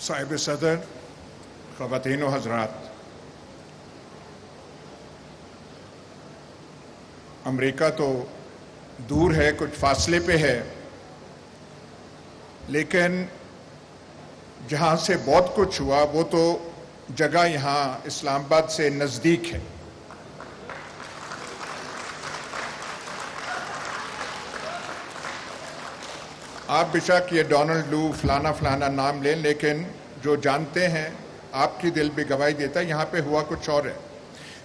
صاحب صدر، خواتین و حضرات، امریکہ تو دور ہے، کچھ فاصلے پہ ہے، لیکن جہاں سے بہت کچھ ہوا وہ تو جگہ یہاں اسلام آباد سے نزدیک ہے۔ آپ بے شک یہ ڈونلڈ لو فلانا فلانا نام لیں، لیکن جو جانتے ہیں آپ کی دل بھی گواہی دیتا ہے یہاں پہ ہوا کچھ اور ہے۔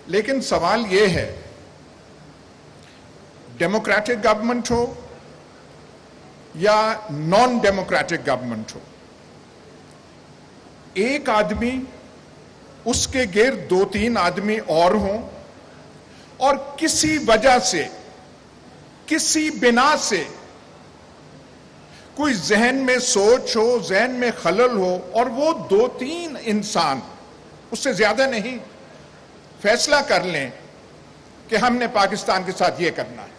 لیکن سوال یہ ہے، ڈیموکریٹک گورنمنٹ ہو یا نان ڈیموکریٹک گورنمنٹ ہو، ایک آدمی، اس کے گرد دو تین آدمی اور ہوں، اور کسی وجہ سے، کسی بنا سے کوئی ذہن میں سوچ ہو، ذہن میں خلل ہو، اور وہ دو تین انسان، اس سے زیادہ نہیں، فیصلہ کر لیں کہ ہم نے پاکستان کے ساتھ یہ کرنا ہے،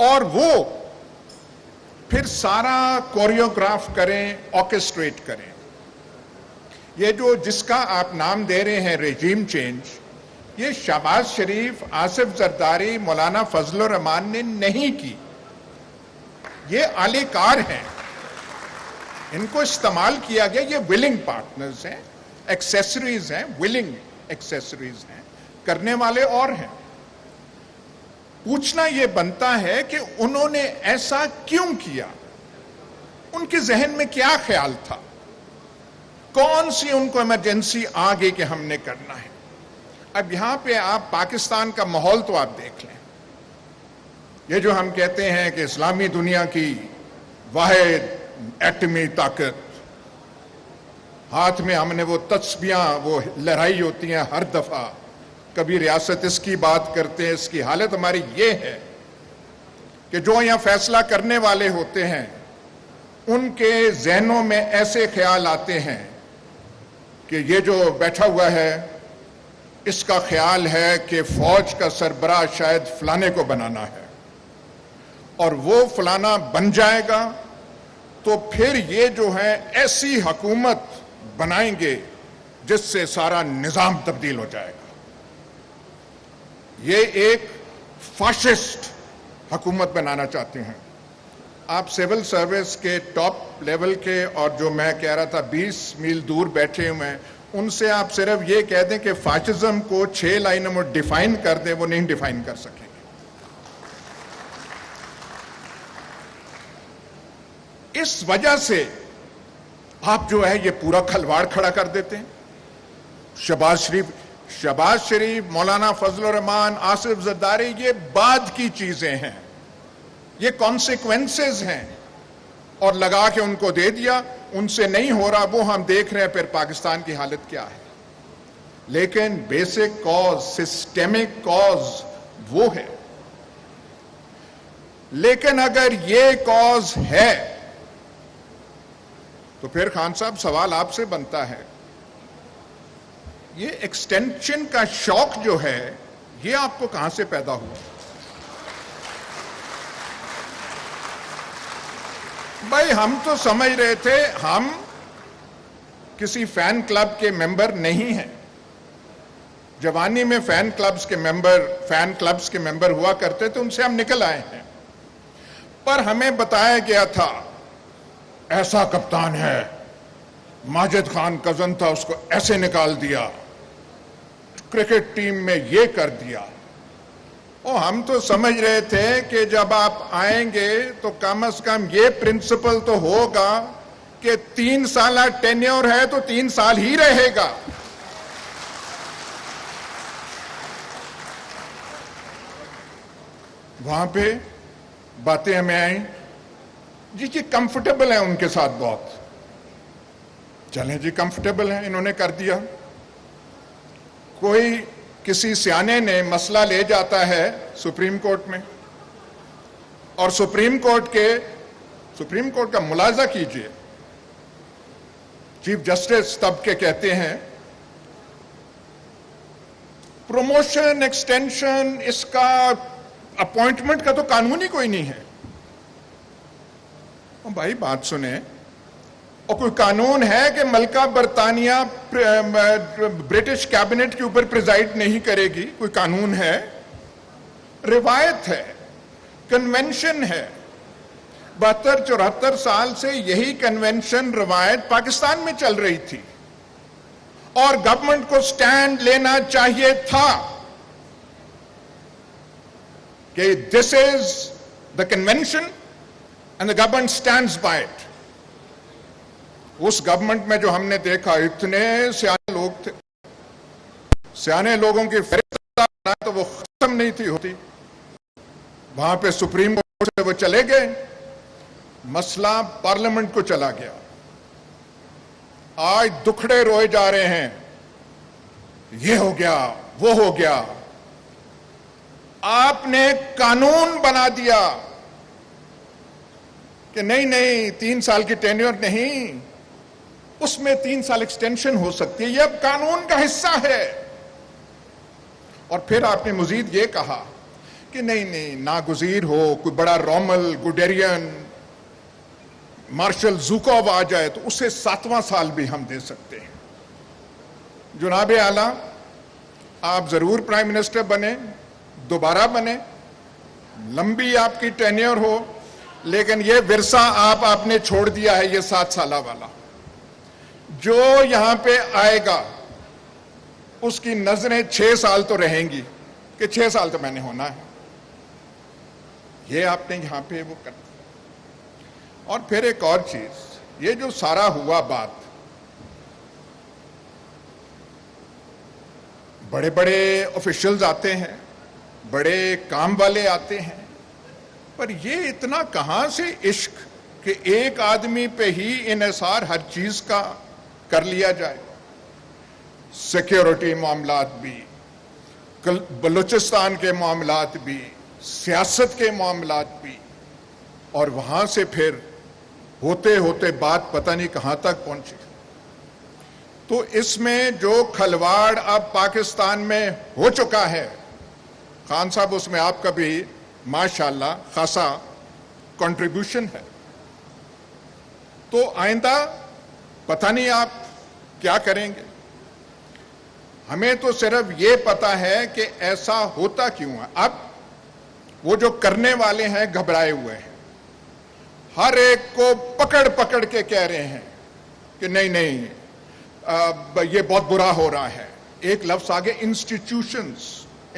اور وہ پھر سارا کوریوگراف کریں، آرکسٹریٹ کریں۔ یہ جو جس کا آپ نام دے رہے ہیں ریجیم چینج، یہ شہباز شریف، آصف زرداری، مولانا فضل الرحمان نے نہیں کی، یہ اعلی کار ہیں، ان کو استعمال کیا گیا، یہ ولنگ پارٹنرز ہیں، ایکسیسریز ہیں، ولنگ ایکسیسریز ہیں، کرنے والے اور ہیں۔ پوچھنا یہ بنتا ہے کہ انہوں نے ایسا کیوں کیا؟ ان کے ذہن میں کیا خیال تھا؟ کون سی ان کو ایمرجنسی آ گئی کہ ہم نے کرنا ہے؟ اب یہاں پہ آپ پاکستان کا ماحول تو آپ دیکھ لیں، یہ جو ہم کہتے ہیں کہ اسلامی دنیا کی واحد ایٹمی طاقت، ہاتھ میں ہم نے وہ تسبیاں وہ لہرائی ہوتی ہیں ہر دفعہ، کبھی ریاست اس کی بات کرتے ہیں، اس کی حالت ہماری یہ ہے کہ جو یہاں فیصلہ کرنے والے ہوتے ہیں ان کے ذہنوں میں ایسے خیال آتے ہیں کہ یہ جو بیٹھا ہوا ہے اس کا خیال ہے کہ فوج کا سربراہ شاید فلانے کو بنانا ہے، اور وہ فلانا بن جائے گا تو پھر یہ جو ہے ایسی حکومت بنائیں گے جس سے سارا نظام تبدیل ہو جائے گا۔ یہ ایک فاشسٹ حکومت بنانا چاہتے ہیں۔ آپ سول سروس کے ٹاپ لیول کے، اور جو میں کہہ رہا تھا 20 میل دور بیٹھے ہوئے ہیں، ان سے آپ صرف یہ کہہ دیں کہ فاشزم کو 6 لائنوں میں ڈیفائن کر دیں، وہ نہیں ڈیفائن کر سکیں گے۔ اس وجہ سے آپ جو ہے یہ پورا کھلواڑ کھڑا کر دیتے ہیں۔ شہباز شریف، مولانا فضل الرحمان، آصف زرداری، یہ بعد کی چیزیں ہیں، یہ کانسیکوینسز ہیں، اور لگا کے ان کو دے دیا، ان سے نہیں ہو رہا، وہ ہم دیکھ رہے ہیں پھر پاکستان کی حالت کیا ہے۔ لیکن بیسک کاز، سسٹمک کاز وہ ہے۔ لیکن اگر یہ کاز ہے تو پھر خان صاحب سوال آپ سے بنتا ہے، یہ ایکسٹینشن کا شوق جو ہے یہ آپ کو کہاں سے پیدا ہوا؟ بھائی ہم تو سمجھ رہے تھے ہم کسی فین کلب کے ممبر نہیں ہیں۔ جوانی میں فین کلبز کے ممبر ہوا کرتے تھے، ان سے ہم نکل آئے ہیں، پر ہمیں بتایا گیا تھا ایسا کپتان ہے، ماجد خان کزن تھا، اس کو ایسے نکال دیا، کرکٹ ٹیم میں یہ کر دیا۔ اور ہم تو سمجھ رہے تھے کہ جب آپ آئیں گے تو کم از کم یہ پرنسپل تو ہوگا کہ 3 سالہ ٹینیور ہے تو 3 سال ہی رہے گا۔ وہاں پہ باتیں ہمیں آئیں جی کہ کمفرٹیبل ہیں ان کے ساتھ بہت، چلیں جی کمفرٹیبل ہیں، انہوں نے کر دیا۔ کوئی کسی سیانے نے مسئلہ لے جاتا ہے سپریم کورٹ میں، اور سپریم کورٹ کا ملاحظہ کیجئے، چیف جسٹس تب کے کہتے ہیں پروموشن، ایکسٹینشن، اس کا اپوائنٹمنٹ کا تو قانون ہی کوئی نہیں ہے۔ بھائی بات سنیں، اور کوئی قانون ہے کہ ملکہ برطانیہ برٹش کیبنٹ کے اوپر پریزائڈ نہیں کرے گی؟ کوئی قانون ہے؟ روایت ہے، کنونشن ہے. 72-74 سال سے یہی کنونشن روایت پاکستان میں چل رہی تھی، اور گورنمنٹ کو سٹینڈ لینا چاہیے تھا کہ this is the convention and the government stands by it. اس گورنمنٹ میں جو ہم نے دیکھا، اتنے سیانے لوگ تھے، سیانے لوگوں کی فہرست تو وہ ختم نہیں تھی ہوتی. وہاں پہ سپریم کورٹ سے وہ چلے گئے، مسئلہ پارلیمنٹ کو چلا گیا. آج دکھڑے روئے جا رہے ہیں، یہ ہو گیا وہ ہو گیا. آپ نے قانون بنا دیا کہ نہیں 3 سال کی ٹینیور نہیں، اس میں 3 سال ایکسٹینشن ہو سکتی ہے، یہ اب قانون کا حصہ ہے. اور پھر آپ نے مزید یہ کہا کہ نہیں ناگزیر ہو، کوئی بڑا رومل، گوڈیرین، مارشل زوکوو آ جائے تو اسے 7واں سال بھی ہم دے سکتے ہیں. جناب اعلیٰ، آپ ضرور پرائم منسٹر بنے، دوبارہ بنے، لمبی آپ کی ٹینیور ہو، لیکن یہ ورثہ آپ نے چھوڑ دیا ہے، یہ 7 سالہ والا. جو یہاں پہ آئے گا اس کی نظریں 6 سال تو رہیں گی کہ 6 سال تو میں نے ہونا ہے. یہ آپ نے یہاں پہ وہ کر. اور پھر ایک اور چیز، یہ جو سارا ہوا بات، بڑے بڑے آفیشلز آتے ہیں، بڑے کام والے آتے ہیں، پر یہ اتنا کہاں سے عشق کہ ایک آدمی پہ ہی انحصار ہر چیز کا کر لیا جائے. سیکیورٹی معاملات بھی، بلوچستان کے معاملات بھی، سیاست کے معاملات بھی، اور وہاں سے پھر ہوتے ہوتے بات پتہ نہیں کہاں تک پہنچی. تو اس میں جو کھلواڑ اب پاکستان میں ہو چکا ہے، خان صاحب اس میں آپ کا بھی ماشاءاللہ خاصا کنٹریبیوشن ہے. تو آئندہ پتہ نہیں آپ کیا کریں گے. ہمیں تو صرف یہ پتا ہے کہ ایسا ہوتا کیوں ہے. اب وہ جو کرنے والے ہیں گھبرائے ہوئے ہیں، ہر ایک کو پکڑ پکڑ کے کہہ رہے ہیں کہ نہیں یہ بہت برا ہو رہا ہے. ایک لفظ آگے،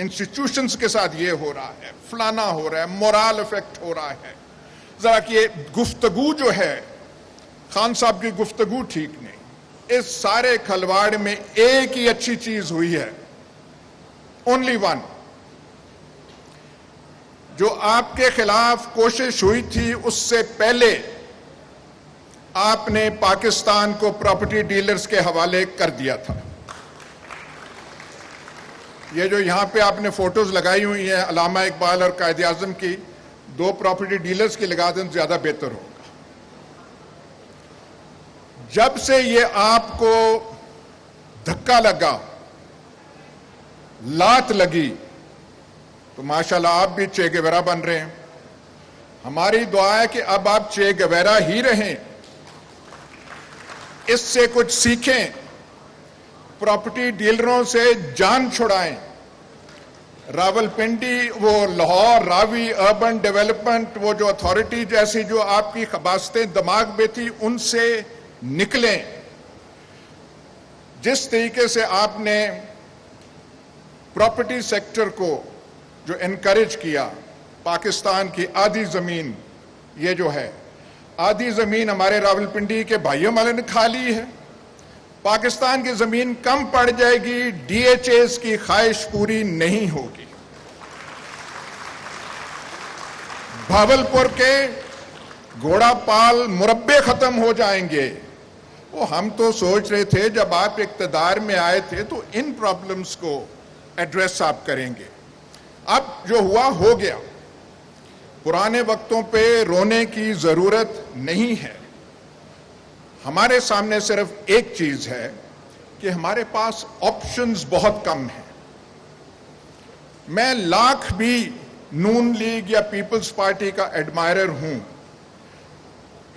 انسٹیٹیوشنز کے ساتھ یہ ہو رہا ہے، فلانا ہو رہا ہے، مورال افیکٹ ہو رہا ہے. ذرا کہ گفتگو جو ہے، خان صاحب کی گفتگو ٹھیک نہیں. اس سارے کھلواڑ میں ایک ہی اچھی چیز ہوئی ہے، اونلی ون. جو آپ کے خلاف کوشش ہوئی تھی اس سے پہلے آپ نے پاکستان کو پراپرٹی ڈیلرز کے حوالے کر دیا تھا. یہ جو یہاں پہ آپ نے فوٹوز لگائی ہوئی ہیں علامہ اقبال اور قائد اعظم کی، 2 پراپرٹی ڈیلرز کی لگا دیں زیادہ بہتر ہوگا. جب سے یہ آپ کو دھکا لگا، لات لگی، تو ماشاءاللہ آپ بھی چے گیورا بن رہے ہیں. ہماری دعا ہے کہ اب آپ چے گیورا ہی رہیں، اس سے کچھ سیکھیں، پراپرٹی ڈیلروں سے جان چھڑائیں. راولپنڈی، وہ لاہور راوی اربن ڈیولپمنٹ، وہ جو اتھارٹی جیسی جو آپ کی خباستیں دماغ میں تھی، ان سے نکلیں. جس طریقے سے آپ نے پراپرٹی سیکٹر کو جو انکریج کیا، پاکستان کی آدھی زمین، یہ جو ہے آدھی زمین ہمارے راولپنڈی کے بھائیوں والے نے کھا لی ہے. پاکستان کی زمین کم پڑ جائے گی، ڈی ایچ ایز کی خواہش پوری نہیں ہوگی. بھاولپور کے گھوڑا پال مربے ختم ہو جائیں گے. وہ ہم تو سوچ رہے تھے جب آپ اقتدار میں آئے تھے تو ان پرابلمز کو ایڈریس آپ کریں گے. اب جو ہوا ہو گیا. پرانے وقتوں پہ رونے کی ضرورت نہیں ہے. ہمارے سامنے صرف ایک چیز ہے کہ ہمارے پاس آپشنز بہت کم ہیں. میں لاکھ بھی نون لیگ یا پیپلز پارٹی کا ایڈمائرر ہوں،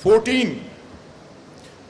14।